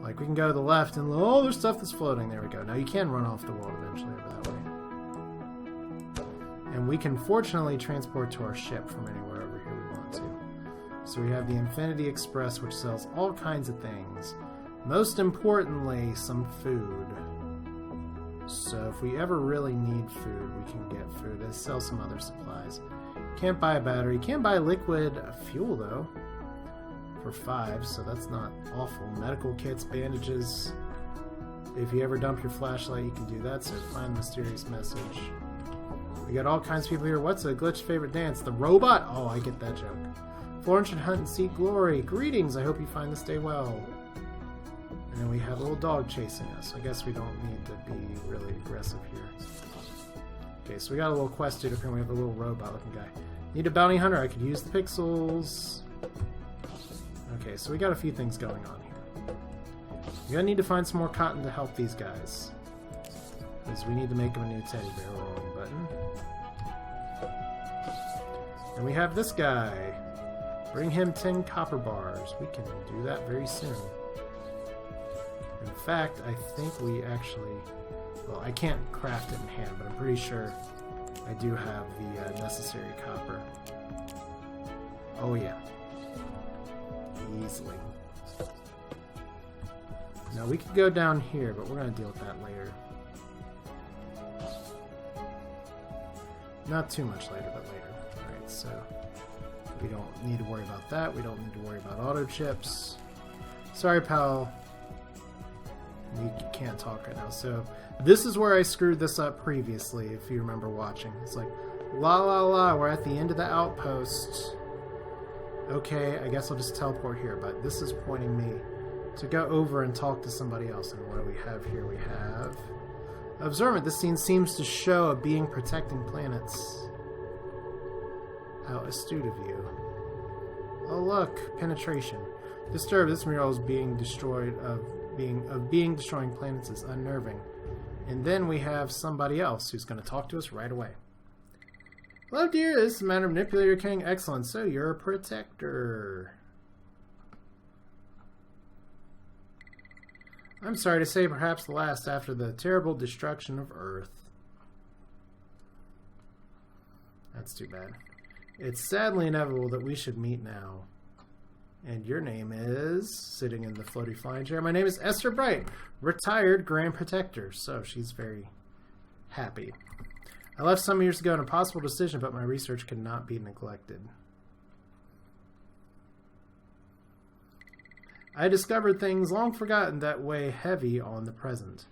Like, we can go to the left and, oh, there's stuff that's floating. There we go. Now, you can run off the world eventually over that way. And we can, fortunately, transport to our ship from anywhere over here we want to. So we have the Infinity Express, which sells all kinds of things. Most importantly, some food. So if we ever really need food, we can get food. They sell some other supplies. Can't buy a battery. Can't buy liquid fuel, though. For 5, so that's not awful. Medical kits, bandages. If you ever dump your flashlight, you can do that. So find the mysterious message. We got all kinds of people here. What's a glitch favorite dance? The robot? Oh, I get that joke. Florence should hunt and seek glory. Greetings. I hope you find this day well. And then we have a little dog chasing us. I guess we don't need to be really aggressive here. Okay, so we got a little quest dude up here. We have a little robot-looking guy. Need a bounty hunter. I could use the pixels. Okay, so we got a few things going on here. We're gonna need to find some more cotton to help these guys. Because we need to make them a new teddy bear. Wrong button. And we have this guy. Bring him 10 copper bars. We can do that very soon. In fact, I think we actually... Well, I can't craft it in hand, but I'm pretty sure I do have the necessary copper. Oh, yeah. Easily. Now, we could go down here, but we're going to deal with that later. Not too much later, but later. Alright, so... We don't need to worry about that. We don't need to worry about auto chips. Sorry, pal. We can't talk right now. So, this is where I screwed this up previously, if you remember watching. It's like, la la la, we're at the end of the outpost. Okay, I guess I'll just teleport here, but this is pointing me to go over and talk to somebody else. And what do we have here? We have... Observant. This scene seems to show a being protecting planets. How astute of you. Oh look, penetration. Disturbed. This mural is being destroyed destroying planets is unnerving. And then we have somebody else who's going to talk to us right away. Hello dear, this is a matter of manipulator king. Excellent. So you're a protector. I'm sorry to say, perhaps the last after the terrible destruction of Earth. That's too bad. It's sadly inevitable that we should meet now. And your name is... Sitting in the floaty flying chair. My name is Esther Bright, retired Grand Protector. So she's very happy. I left some years ago an impossible decision, but my research cannot be neglected. I discovered things long forgotten that weigh heavy on the present.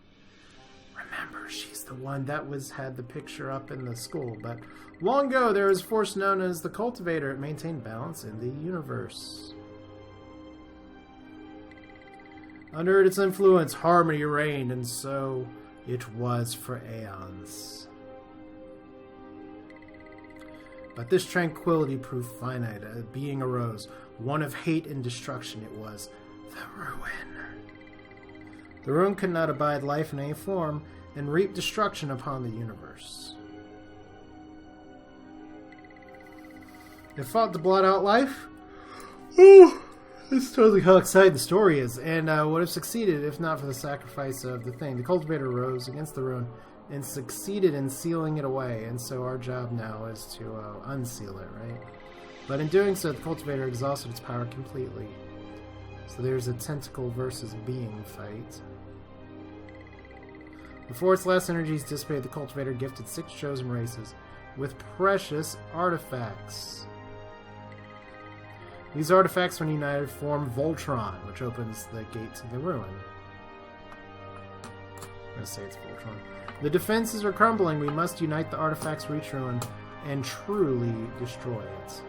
Remember, she's the one that had the picture up in the school, but long ago there was a force known as the Cultivator. It maintained balance in the universe. Under its influence, harmony reigned, and so it was for aeons. But this tranquility proved finite. A being arose, one of hate and destruction. It was the Ruin. The Ruin could not abide life in any form, and reap destruction upon the universe. It fought to blot out life? Ooh, this is totally how exciting the story is, and would have succeeded if not for the sacrifice of the thing. The Cultivator rose against the Ruin and succeeded in sealing it away, and so our job now is to unseal it, right? But in doing so, the Cultivator exhausted its power completely. So there's a tentacle versus being fight. Before its last energies dissipated, the Cultivator gifted 6 chosen races with precious artifacts. These artifacts, when united, form Voltron, which opens the gate to the Ruin. I'm going to say it's Voltron. The defenses are crumbling. We must unite the artifacts, reach Ruin, and truly destroy it.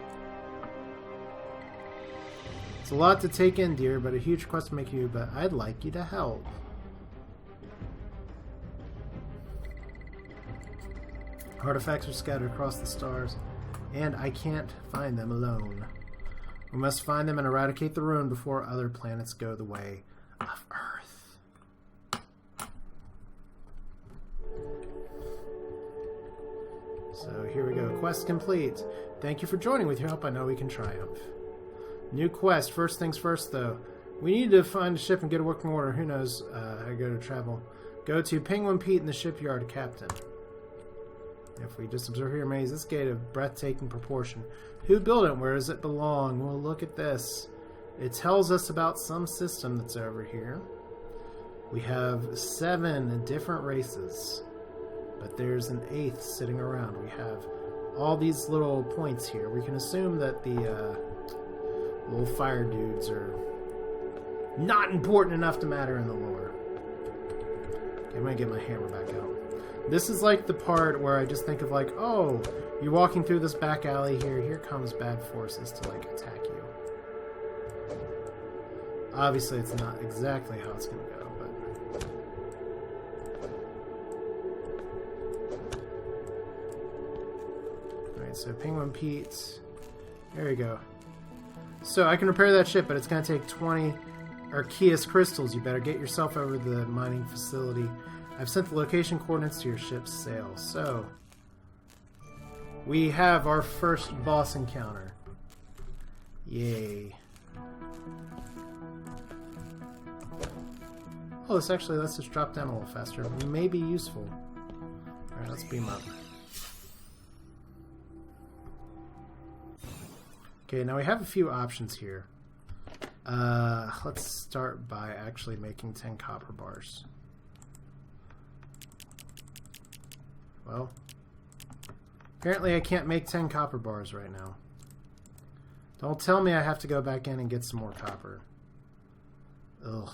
It's a lot to take in, dear, but a huge request to make you, but I'd like you to help. Artifacts are scattered across the stars, and I can't find them alone. We must find them and eradicate the Ruin before other planets go the way of Earth. So here we go. Quest complete. Thank you for joining. With your help, I know we can triumph. New quest. First things first, though. We need to find a ship and get a working order. Who knows how to go to travel. Go to Penguin Pete in the shipyard, Captain. If we just observe here, maze, this gate of breathtaking proportion. Who built it? Where does it belong? Well, look at this. It tells us about some system that's over here. We have 7 different races, but there's an 8th sitting around. We have all these little points here. We can assume that the little fire dudes are not important enough to matter in the lore. Okay, I'm gonna get my hammer back out. This is like the part where I just think of like, oh, you're walking through this back alley here. Here comes bad forces to like attack you. Obviously, it's not exactly how it's gonna go, but all right. So Penguin Pete, there we go. So I can repair that ship, but it's gonna take 20 Arceus crystals. You better get yourself over to the mining facility. I've sent the location coordinates to your ship's sail. So, we have our first boss encounter. Yay. Oh, this actually lets us drop down a little faster. It may be useful. Alright, let's beam up. Okay, now we have a few options here. Let's start by actually making 10 copper bars. Well, apparently I can't make 10 copper bars right now. Don't tell me I have to go back in and get some more copper. Ugh.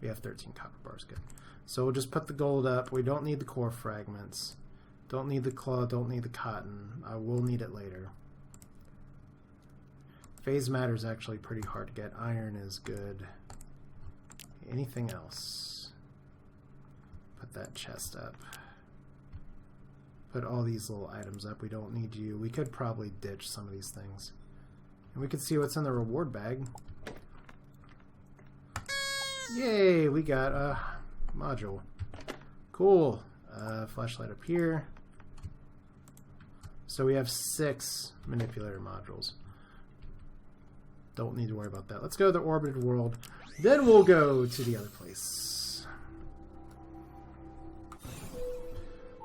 We have 13 copper bars, good. So we'll just put the gold up. We don't need the core fragments. Don't need the claw, don't need the cotton. I will need it later. Phase matter is actually pretty hard to get. Iron is good. Anything else? Put that chest up. Put all these little items up. We don't need you. We could probably ditch some of these things. And we could see what's in the reward bag. Yay! We got a module. Cool. Flashlight up here. So we have 6 manipulator modules. Don't need to worry about that. Let's go to the orbited world. Then we'll go to the other place.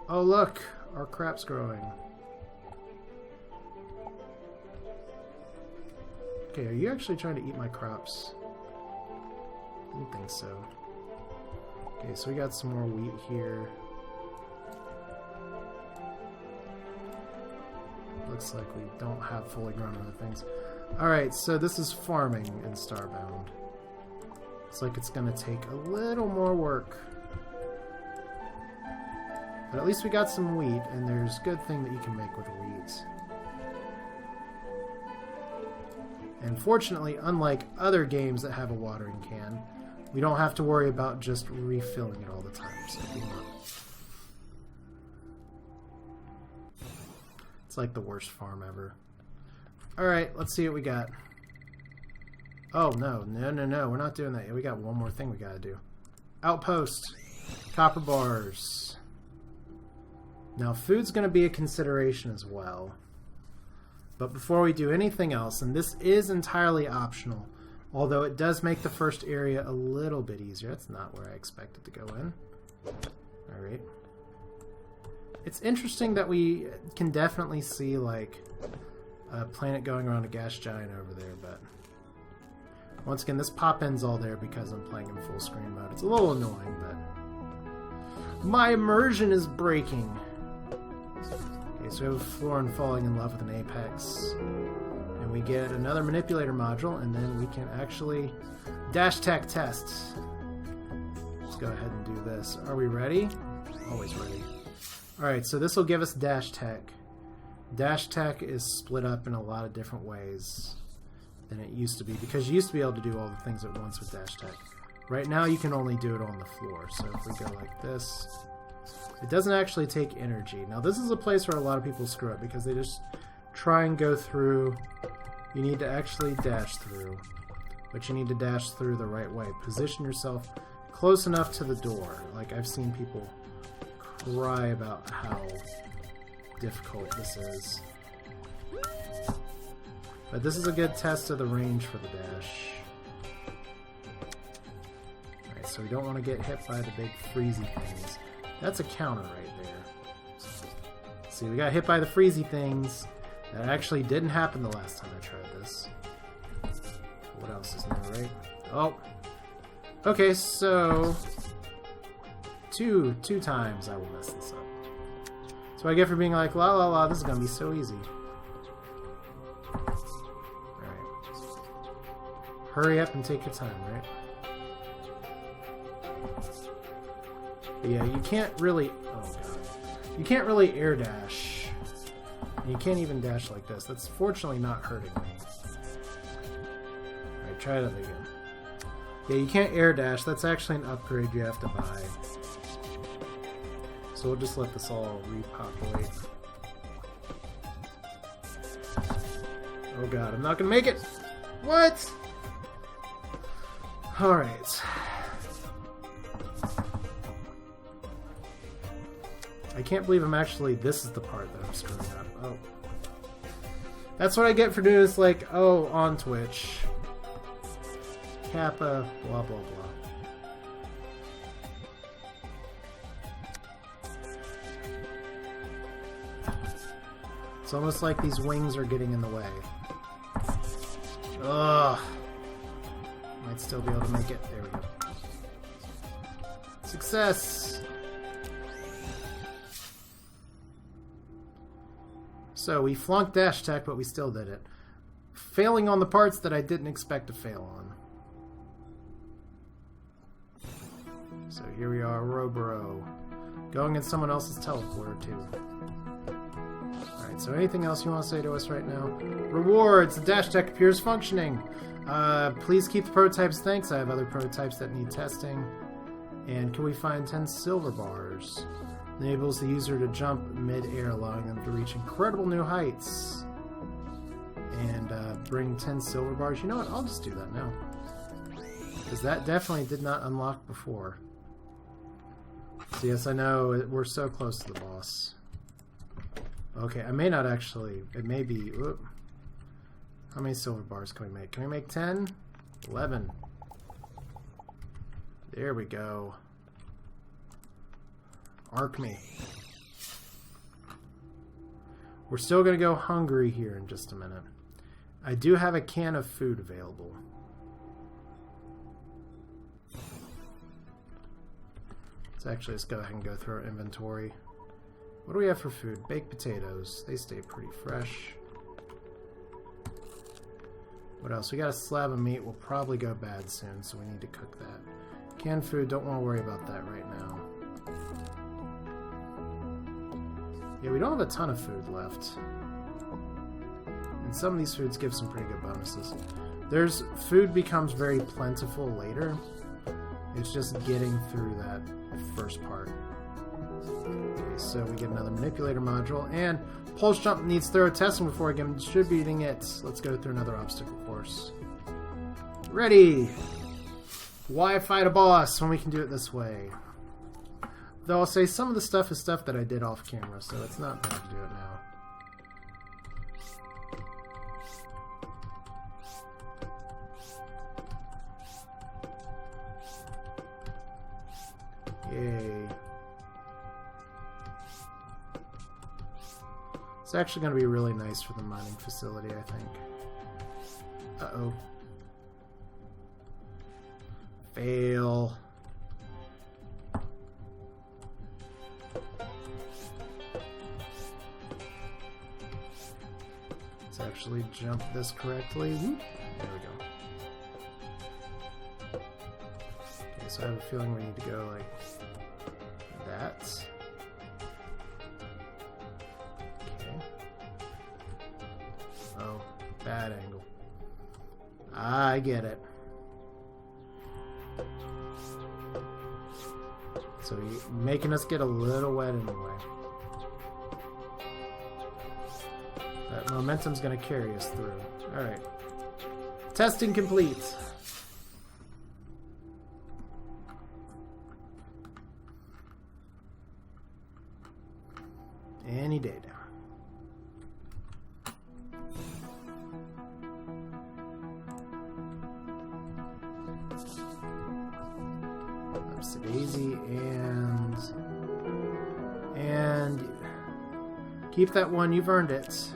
Oh, look! Our crap's growing. Okay, are you actually trying to eat my crops? I don't think so. Okay, so we got some more wheat here. Looks like we don't have fully grown other things. Alright, so this is farming in Starbound. Looks like it's going to take a little more work. But at least we got some wheat, and there's a good thing that you can make with wheat. And fortunately, unlike other games that have a watering can, we don't have to worry about just refilling it all the time. So it's like the worst farm ever. Alright, let's see what we got. Oh, no. We're not doing that yet. We got one more thing we gotta do. Outpost. Copper bars. Now, food's gonna be a consideration as well. But before we do anything else, and this is entirely optional, although it does make the first area a little bit easier. That's not where I expected to go in. Alright. It's interesting that we can definitely see, like, a planet going around a gas giant over there, but once again, this pop-in's all there because I'm playing in full screen mode. It's a little annoying, but my immersion is breaking. Okay, so we have Florin falling in love with an apex. And we get another manipulator module, and then we can actually dash tech test. Let's go ahead and do this. Are we ready? Always ready. Alright, so this will give us dash tech. Dash tech is split up in a lot of different ways than it used to be, because you used to be able to do all the things at once with dash tech. Right now you can only do it on the floor, so if we go like this, it doesn't actually take energy. Now this is a place where a lot of people screw up because they just try and go through. You need to actually dash through, but you need to dash through the right way. Position yourself close enough to the door. Like, I've seen people cry about how difficult this is. But this is a good test of the range for the dash. Alright, so we don't want to get hit by the big freezy things. That's a counter right there. See, we got hit by the freezy things. That actually didn't happen the last time I tried this. What else is new, right? Oh. Okay, so... Two times I will mess this up. So I get for being like, la la la, this is gonna be so easy. Alright. Hurry up and take your time, right? But yeah, you can't really... Oh god. You can't really air dash. And you can't even dash like this. That's fortunately not hurting me. Alright, try that again. Yeah, you can't air dash. That's actually an upgrade you have to buy. So we'll just let this all repopulate. Oh god, I'm not gonna make it! What? Alright. I can't believe I'm actually... This is the part that I'm screwing up. Oh. That's what I get for doing this, like, oh, on Twitch. Kappa, blah, blah, blah. It's almost like these wings are getting in the way. Ugh. Might still be able to make it. There we go. Success! So we flunked dash attack, but we still did it. Failing on the parts that I didn't expect to fail on. So here we are, Roboro. Going in someone else's teleporter too. Alright, so anything else you want to say to us right now? Rewards! The dash tech appears functioning. Please keep the prototypes. Thanks, I have other prototypes that need testing. And can we find 10 silver bars? Enables the user to jump mid-air, allowing them to reach incredible new heights. And bring 10 silver bars. You know what? I'll just do that now. Because that definitely did not unlock before. So yes, I know we're so close to the boss. Okay, I may not actually... It may be... Whoop. How many silver bars can we make? Can we make 10? 11. There we go. Arc me. We're still going to go hungry here in just a minute. I do have a can of food available. So actually, let's go ahead and go through our inventory. What do we have for food? Baked potatoes. They stay pretty fresh. What else? We got a slab of meat. Will probably go bad soon, so we need to cook that. Canned food, don't want to worry about that right now. Yeah, we don't have a ton of food left. And some of these foods give some pretty good bonuses. Food becomes very plentiful later. It's just getting through that first part. Okay, so we get another manipulator module, and pulse jump needs thorough testing before I begin distributing it. Let's go through another obstacle course. Ready! Why fight a boss when we can do it this way? Though I'll say some of the stuff is stuff that I did off camera, so it's not bad to do it now. Yay. It's actually going to be really nice for the mining facility, I think. Uh-oh. Fail. Let's actually jump this correctly. Whoop. There we go. Okay, so I have a feeling we need to go like that. Okay. Oh, bad angle. I get it. So you're making us get a little wet anyway. That momentum's going to carry us through. Alright. Testing complete. Any day now. Ellipse daisy and keep that one. You've earned it.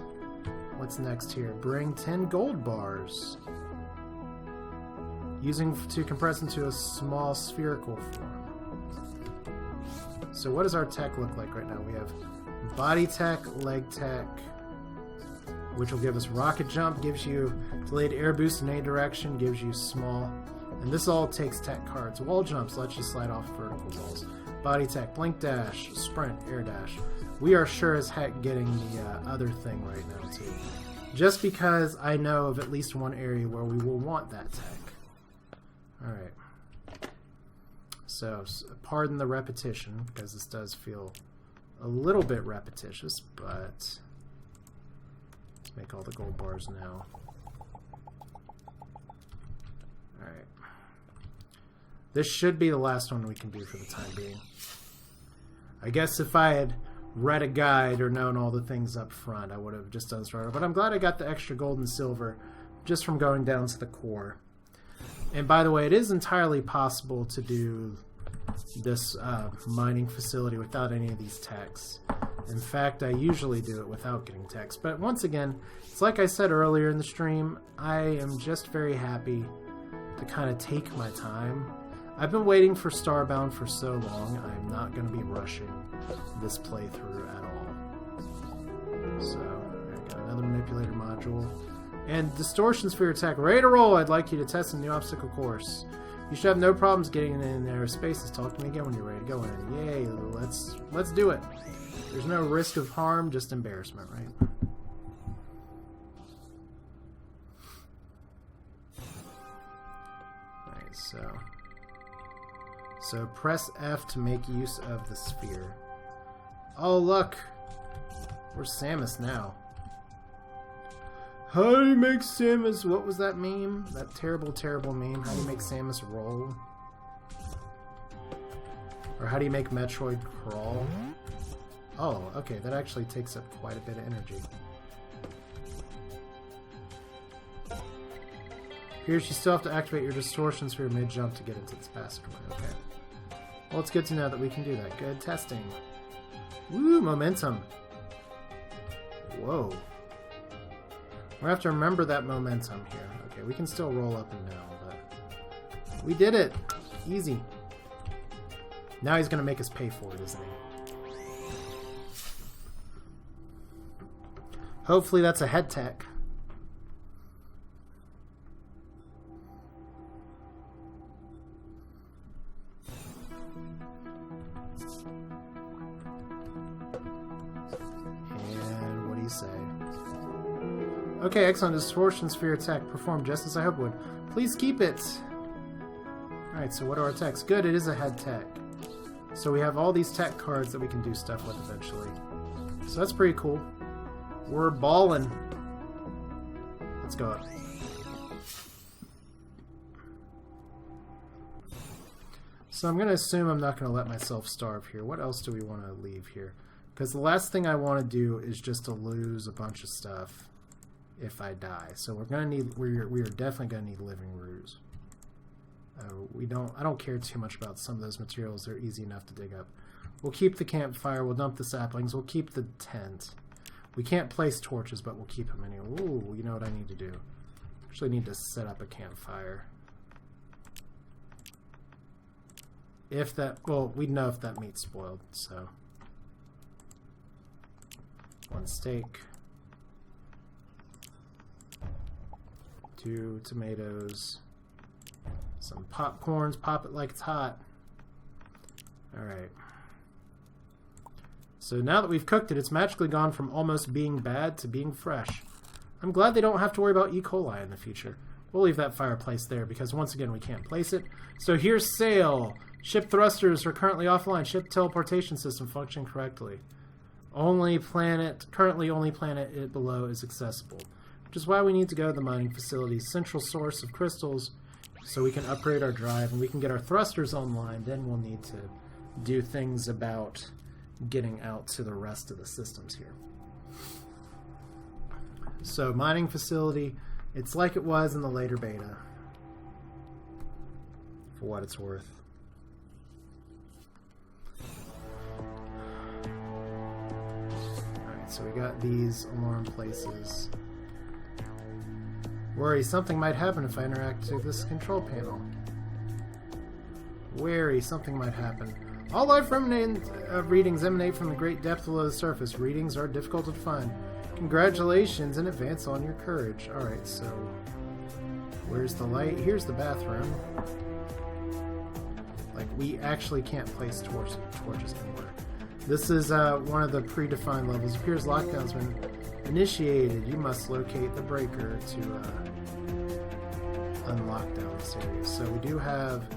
What's next here? Bring 10 gold bars. Using to compress into a small spherical form. So what does our tech look like right now? We have body tech, leg tech, which will give us rocket jump, gives you delayed air boost in any direction, gives you small, and this all takes tech cards. Wall jumps lets you slide off vertical walls. Body tech, blink dash, sprint, air dash. We are sure as heck getting the other thing right now too. Just because I know of at least one area where we will want that tech. Alright. So, pardon the repetition, because this does feel a little bit repetitious, but let's make all the gold bars now. Alright. This should be the last one we can do for the time being. I guess if I had read a guide or known all the things up front, I would have just done starter. But I'm glad I got the extra gold and silver just from going down to the core. And by the way, it is entirely possible to do this mining facility without any of these techs. In fact, I usually do it without getting techs. But once again, it's like I said earlier in the stream, I am just very happy to kind of take my time. I've been waiting for Starbound for so long, I'm not going to be rushing this playthrough at all. So, there we go, another manipulator module. And distortion sphere attack, ready to roll! I'd like you to test a new obstacle course. You should have no problems getting in there. Spaces. Talk to me again when you're ready to go in. Yay, let's do it. There's no risk of harm, just embarrassment, right? Alright, so press F to make use of the sphere. Oh look! We're Samus now. How do you make Samus... What was that meme? That terrible, terrible meme? How do you make Samus roll? Or how do you make Metroid crawl? Oh, okay, that actually takes up quite a bit of energy. Here, you still have to activate your distortion sphere mid-jump to get into this passageway. Okay. Well, it's good to know that we can do that. Good testing. Woo, momentum. Whoa. We're going to have to remember that momentum here. Okay, we can still roll up and down, but... We did it! Easy. Now he's going to make us pay for it, isn't he? Hopefully that's a head tech. And what do you say? Okay, excellent. Distortion sphere attack performed just as I hoped it would. Please keep it! Alright, so what are our techs? Good, it is a head tech. So we have all these tech cards that we can do stuff with eventually. So that's pretty cool. We're ballin'. Let's go up. So I'm going to assume I'm not going to let myself starve here. What else do we want to leave here? Because the last thing I want to do is just to lose a bunch of stuff if I die. So we're going to need, we are definitely going to need living roots. I don't care too much about some of those materials. They're easy enough to dig up. We'll keep the campfire. We'll dump the saplings. We'll keep the tent. We can't place torches, but we'll keep them anyway. Ooh, you know what I need to do? Actually need to set up a campfire. If that, well, we'd know if that meat's spoiled, so. 1 steak. 2 tomatoes. Some popcorns, pop it like it's hot. Alright. So now that we've cooked it, it's magically gone from almost being bad to being fresh. I'm glad they don't have to worry about E. coli in the future. We'll leave that fireplace there because once again we can't place it. So here's sail. Ship thrusters are currently offline. Ship teleportation system functioning correctly. Currently only planet it below is accessible. Which is why we need to go to the mining facility's central source of crystals so we can upgrade our drive and we can get our thrusters online. Then we'll need to do things about getting out to the rest of the systems here. So mining facility, it's like it was in the later beta, for what it's worth. so we got these alarm places. Worry, something might happen if I interact with this control panel. Wary, something might happen. All life readings emanate from the great depth below the surface. Readings are difficult to find. Congratulations in advance on your courage. Alright, so where's the light? Here's the bathroom. Like, we actually can't place torches anywhere. This is one of the predefined levels. Appears lockdown's been initiated. You must locate the breaker to unlock down this area. So we do have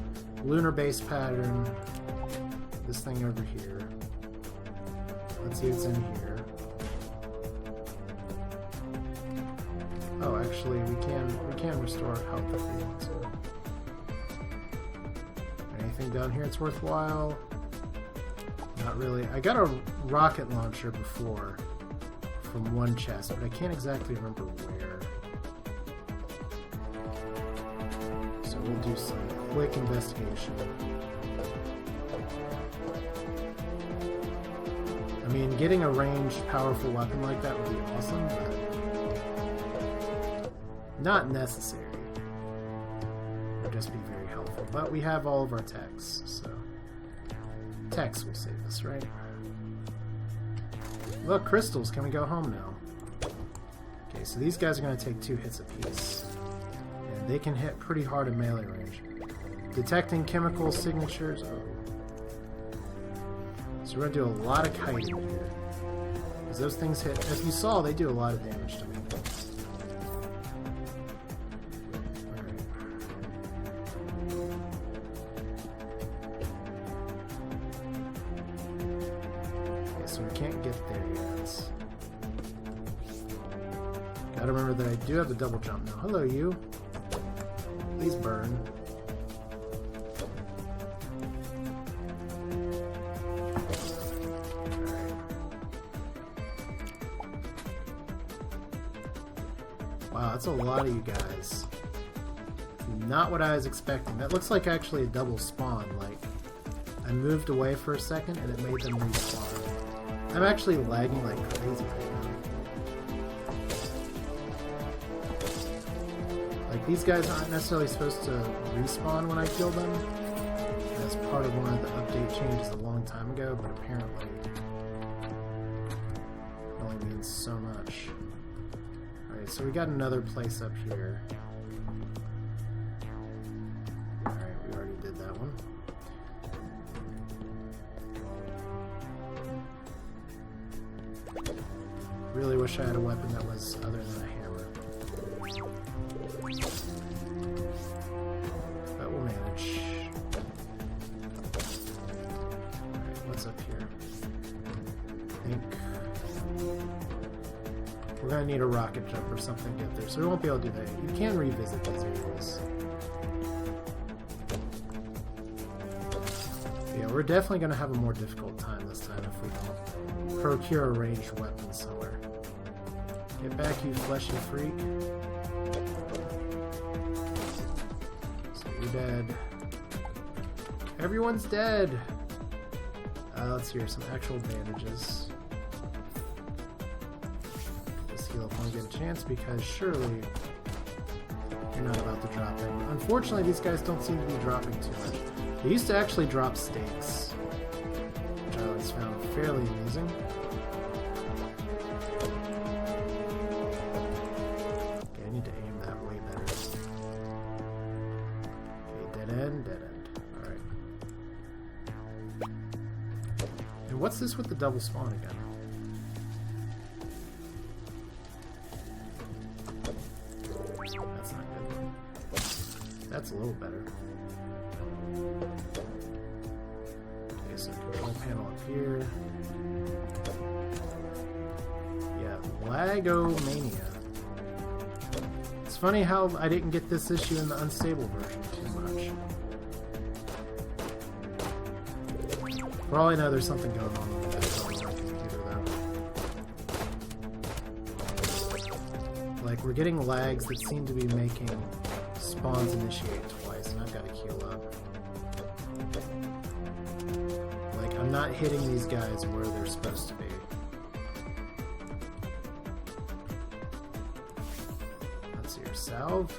lunar base pattern. This thing over here. Let's see what's in here. Oh, actually, we can restore health if we want to. Anything down here that's worthwhile? Not really. I got a rocket launcher before from one chest, but I can't exactly remember where. So we'll do some quick investigation. I mean, getting a ranged, powerful weapon like that would be awesome, but not necessary. It would just be very helpful. But we have all of our techs, so techs will save us, right? Look, crystals. Can we go home now? Okay, so these guys are going to take 2 hits apiece. And they can hit pretty hard in melee range. Detecting chemical signatures. Oh. So we're going to do a lot of kiting here. Because those things hit, as you saw, they do a lot of damage to me. Alright. Okay, so we can't get there yet. Gotta remember that I do have the double jump now. Hello, you. Please burn. Wow, that's a lot of you guys. Not what I was expecting. That looks like actually a double spawn. Like, I moved away for a second and it made them respawn. I'm actually lagging like crazy right now. Like, these guys aren't necessarily supposed to respawn when I kill them. That's part of one of the update changes a long time ago, but apparently it only means so much. Alright, so we got another place up here. Alright, we already did that one. Really wish I had a weapon that was other than a hammer. But we'll manage. Alright, what's up here? I think we're gonna need a rocket jump or something to get there, so we won't be able to do that. You can revisit these areas. Yeah, we're definitely gonna have a more difficult time this time if we don't procure a ranged weapon somewhere. Get back, you fleshy freak. So you're dead. Everyone's dead! Let's hear some actual bandages. Just heal up when we get a chance, because surely you're not about to drop them. Unfortunately, these guys don't seem to be dropping too much. They used to actually drop steaks, which I always found fairly amusing. Okay, I need to aim that way better. Okay, dead end, dead end. Alright. And what's this with the double spawn again? That's not good. That's a little better. Okay, so control panel up here. Yeah, Lagomania. It's funny how I didn't get this issue in the unstable version too much. For all I know, there's something going on with that on my computer, though. Like, we're getting lags that seem to be making spawns initiate twice, and I've got to queue up. Like, I'm not hitting these guys where they're supposed to be. valve?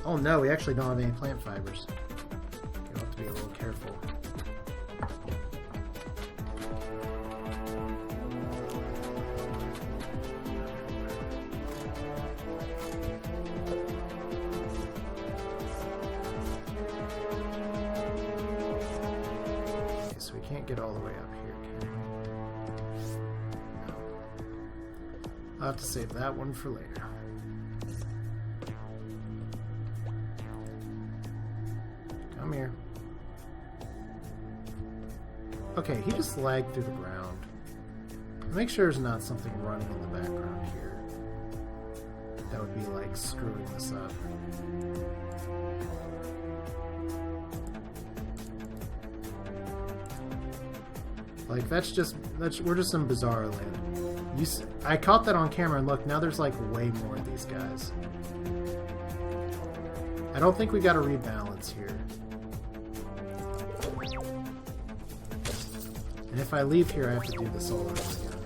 Oh no, we actually don't have any plant fibers. You'll have to be a little careful. Okay, so we can't get all the way up here, can we? No. I'll have to save that one for later. Come here. Okay, he just lagged through the ground. Make sure there's not something running in the background here. That would be like screwing this up. Like we're just in bizarre land. I caught that on camera and look, now there's like way more of these guys. I don't think we got to rebalance here. And if I leave here, I have to do this all over again.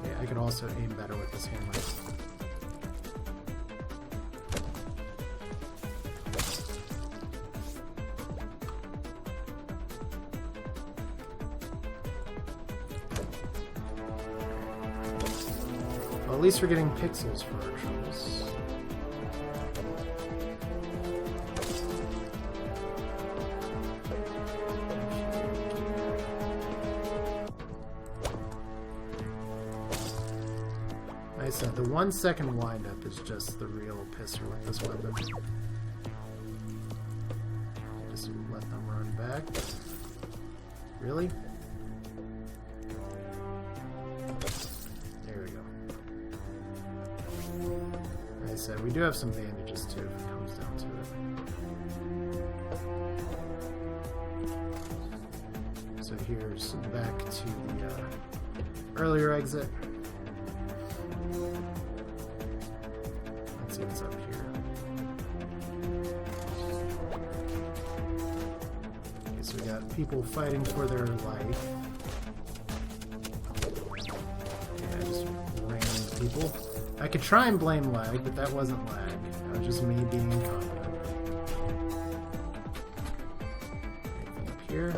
Yeah, I could also aim better with this hammer. Well, at least we're getting pixels for our troubles. Like I said, the 1 second windup is just the real pisser with this weapon. Just let them run back. Really? There we go. Like I said, we do have some bandages too if it comes down to it. So here's back to the earlier exit. Let's see what's up here. Okay, so we got people fighting for their life. Yeah, just random people. I could try and blame lag, but that wasn't lag. That was just me being incompetent. Anything up here?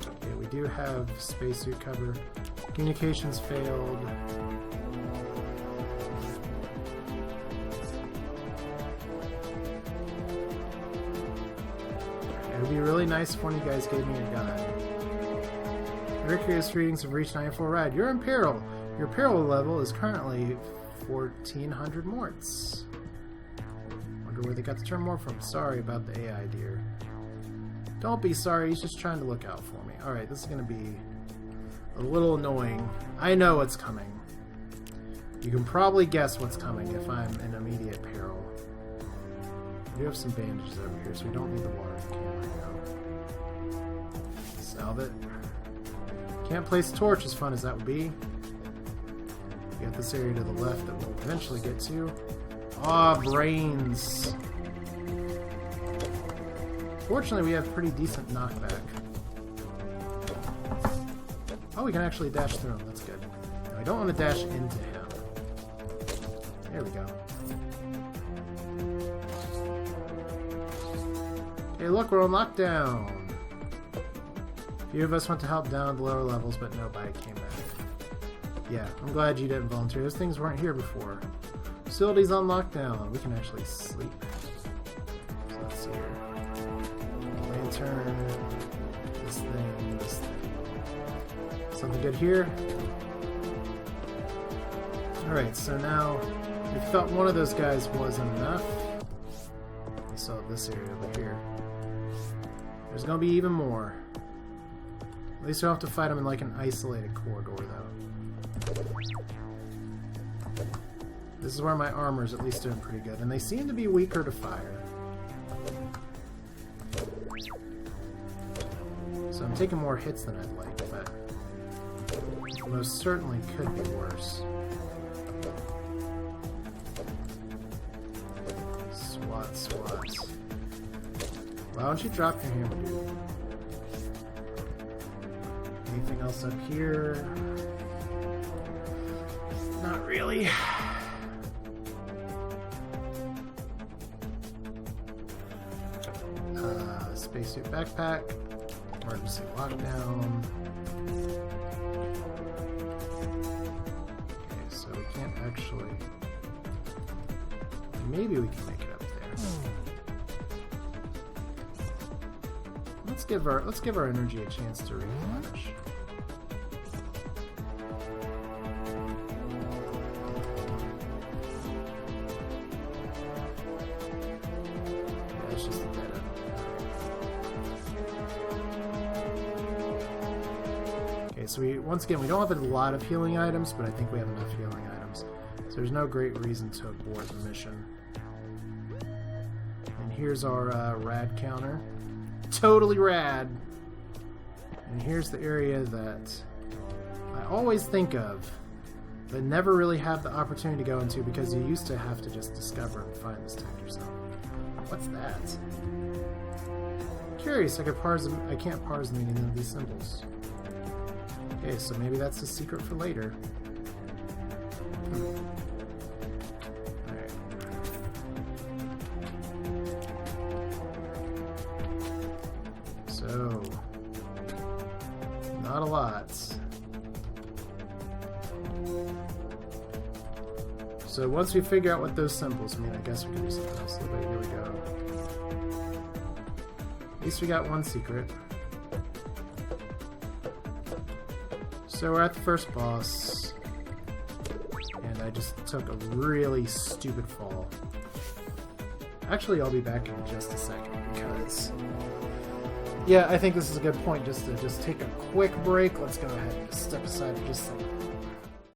Okay, we do have spacesuit cover. Communications failed. It would be really nice if one of you guys gave me a gun. Mercury's readings have reached 94 rad. You're in peril. Your peril level is currently 1400 morts. Wonder where they got the term more from. Sorry about the AI, dear. Don't be sorry, he's just trying to look out for me. Alright, this is going to be a little annoying. I know what's coming. You can probably guess what's coming if I'm in immediate peril. We do have some bandages over here, so we don't need the water can right now. Salve it. Can't place a torch, as fun as that would be. We got this area to the left that we'll eventually get to. Ah, brains! Fortunately, we have pretty decent knockback. Oh, we can actually dash through him. That's good. Now, I don't want to dash into him. There we go. Hey, look, we're on lockdown. A few of us went to help down at the lower levels, but nobody came back. Yeah, I'm glad you didn't volunteer. Those things weren't here before. Facilities on lockdown. We can actually sleep. So let's see here. Lantern. This thing. This thing. Something good here. Alright, so now, if you thought one of those guys wasn't enough, you saw this area over here. There's gonna be even more. At least you'll have to fight them in like an isolated corridor, though. This is where my armor's at least doing pretty good, and they seem to be weaker to fire. So I'm taking more hits than I'd like, but most certainly could be worse. Swat, swat. Why don't you drop your hammer, dude? Anything else up here? Not really. Spacesuit backpack. Emergency lockdown. Okay, so we can't actually... Maybe we can make it up there. Let's give our energy a chance to replenish. Yeah, it's just a dead end. Okay, so once again we don't have a lot of healing items, but I think we have enough healing items. So there's no great reason to abort the mission. And here's our rad counter. Totally rad. And here's the area that I always think of, but never really have the opportunity to go into because you used to have to just discover and find this tech yourself. What's that? Curious, I can't parse the meaning of these symbols. Okay, so maybe that's the secret for later. So, not a lot. So once we figure out what those symbols mean, I guess we can do something else. But here we go. At least we got one secret. So we're at the first boss, and I just took a really stupid fall. Actually, I'll be back in just a second because... yeah, I think this is a good point just to take a quick break. Let's go ahead and step aside for just a second.